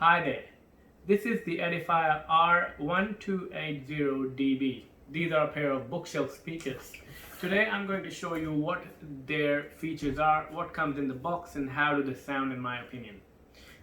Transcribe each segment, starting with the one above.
Hi there, this is the Edifier R1280DB. These are a pair of bookshelf speakers. Today I'm going to show you what their features are, what comes in the box, and how do they sound in my opinion.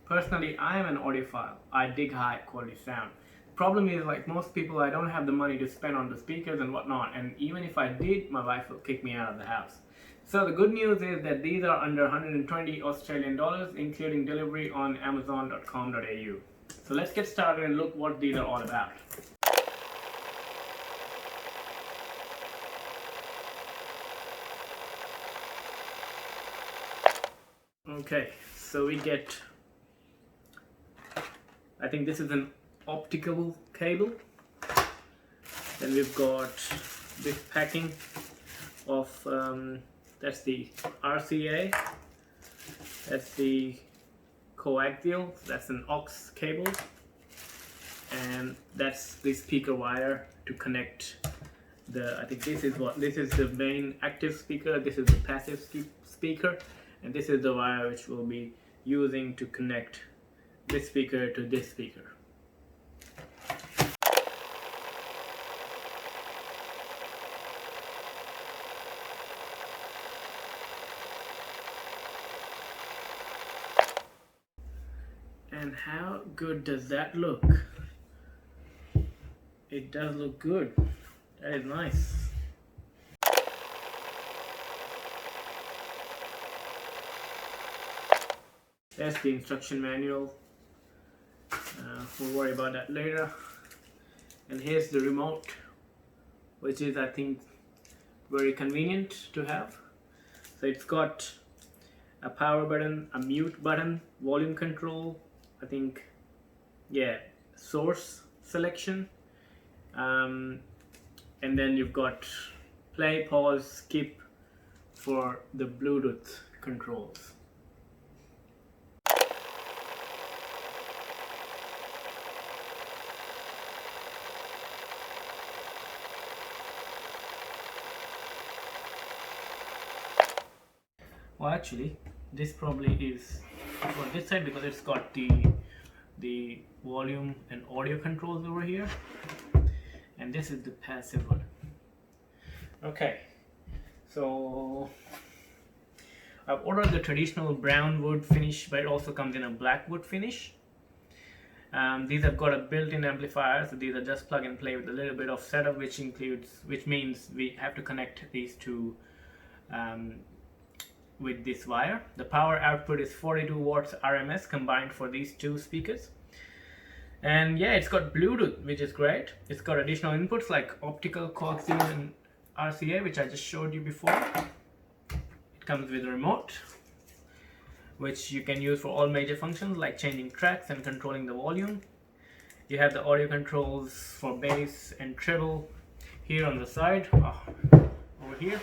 Personally, I am an audiophile. I dig high quality sound. The problem is, like most people, I don't have the money to spend on the speakers and whatnot, and even if I did, my wife will kick me out of the house. So the good news is that these are under 120 Australian dollars, including delivery on amazon.com.au. So let's get started and look what these are all about. Okay, so we get, I think this is an optical cable. Then we've got this packing of that's the RCA, that's the coaxial, that's an aux cable, and that's the speaker wire to connect the, I think this is the main active speaker, this is the passive speaker, and this is the wire which we'll be using to connect this speaker to this speaker. And how good does that look? It does look good. That is nice. That's the instruction manual. We'll worry about that later. And here's the remote, which is, I think, very convenient to have. So it's got a power button, a mute button, volume control, I think, yeah, source selection, and then you've got play, pause, skip for the Bluetooth controls. Well, actually, this probably is for this side because it's got the volume and audio controls over here, and this is the passive one. Okay, so I've ordered the traditional brown wood finish, but it also comes in a black wood finish. These have got a built-in amplifier, so these are just plug and play with a little bit of setup, which means we have to connect these two with this wire. The power output is 42 watts RMS combined for these two speakers. And yeah, it's got Bluetooth, which is great. It's got additional inputs like optical, coaxial, and RCA, which I just showed you before. It comes with a remote, which you can use for all major functions like changing tracks and controlling the volume. You have the audio controls for bass and treble here on the side, over here.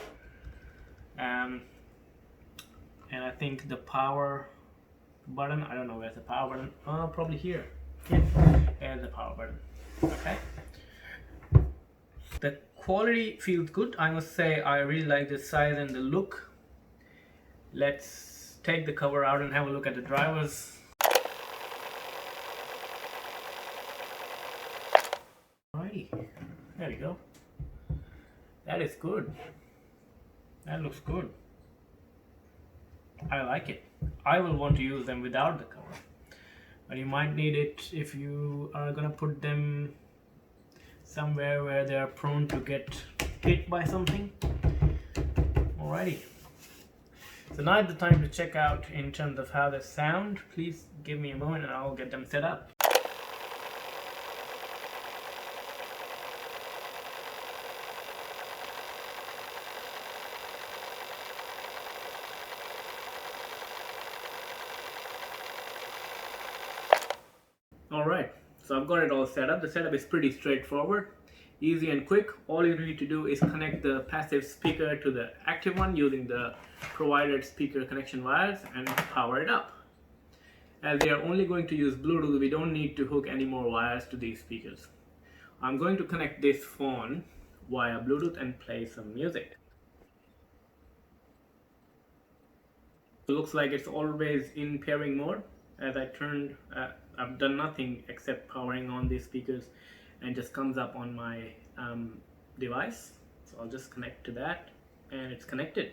And I think the power button, I don't know where's the power button, probably here. Yeah, there's the power button. Okay. The quality feels good. I must say I really like the size and the look. Let's take the cover out and have a look at the drivers. Alrighty, there we go. That is good. That looks good. I like it. I will want to use them without the cover, but you might need it if you are gonna put them somewhere where they are prone to get hit by something. Alrighty. So now is the time to check out in terms of how they sound. Please give me a moment and I'll get them set up. Alright, so I've got it all set up. The setup is pretty straightforward, easy and quick. All you need to do is connect the passive speaker to the active one using the provided speaker connection wires and power it up. As we are only going to use Bluetooth, we don't need to hook any more wires to these speakers. I'm going to connect this phone via Bluetooth and play some music. It looks like it's always in pairing mode. as I turned, I've done nothing except powering on these speakers, and just comes up on my device. So I'll just connect to that, and it's connected.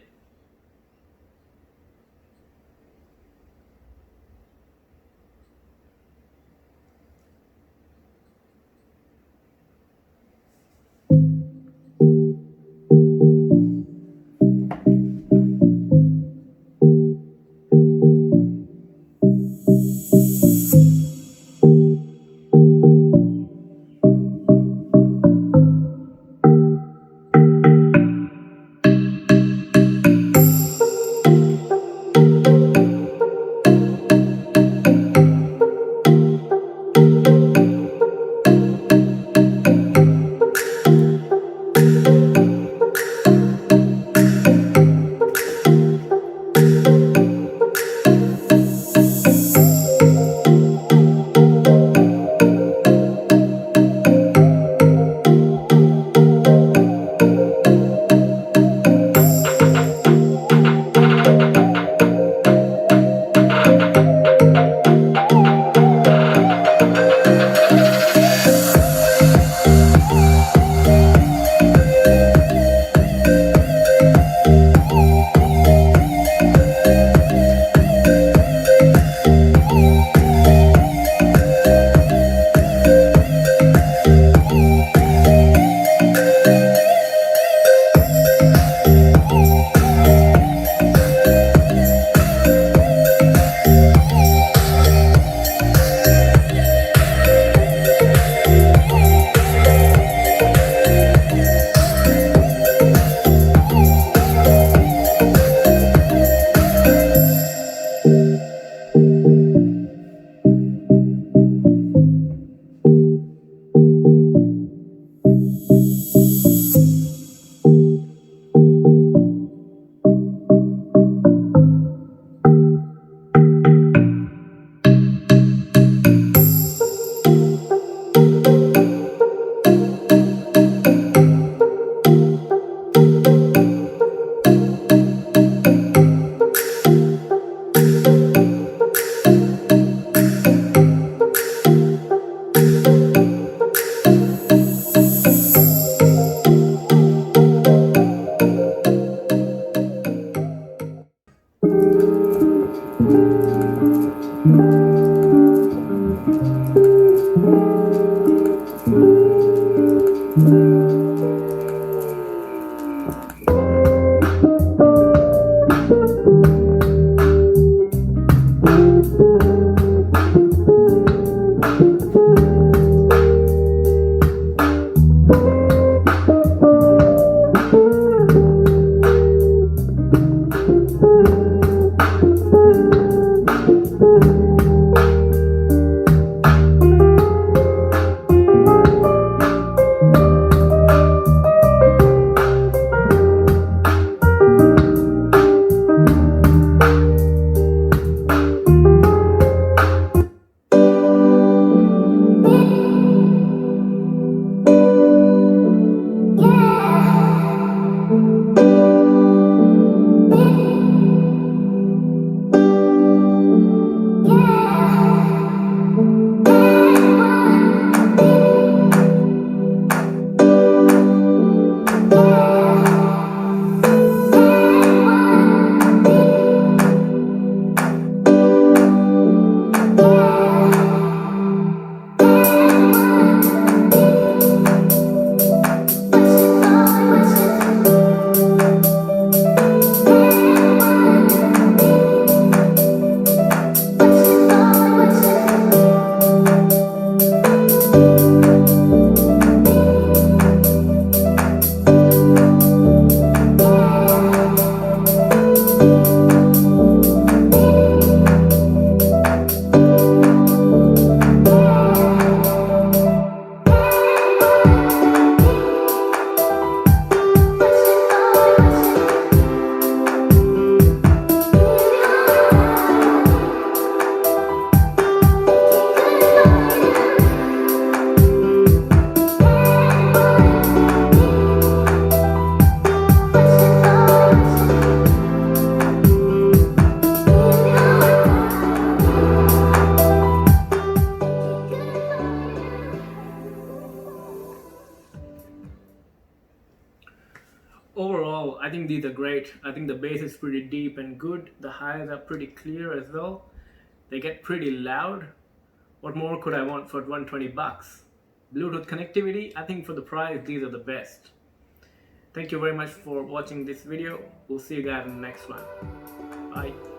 overall, I think these are great. I think the bass is pretty deep and good. The highs are pretty clear as well. They get pretty loud. What more could I want for 120 bucks? Bluetooth connectivity, I think for the price, these are the best. Thank you very much for watching this video. We'll see you guys in the next one. Bye.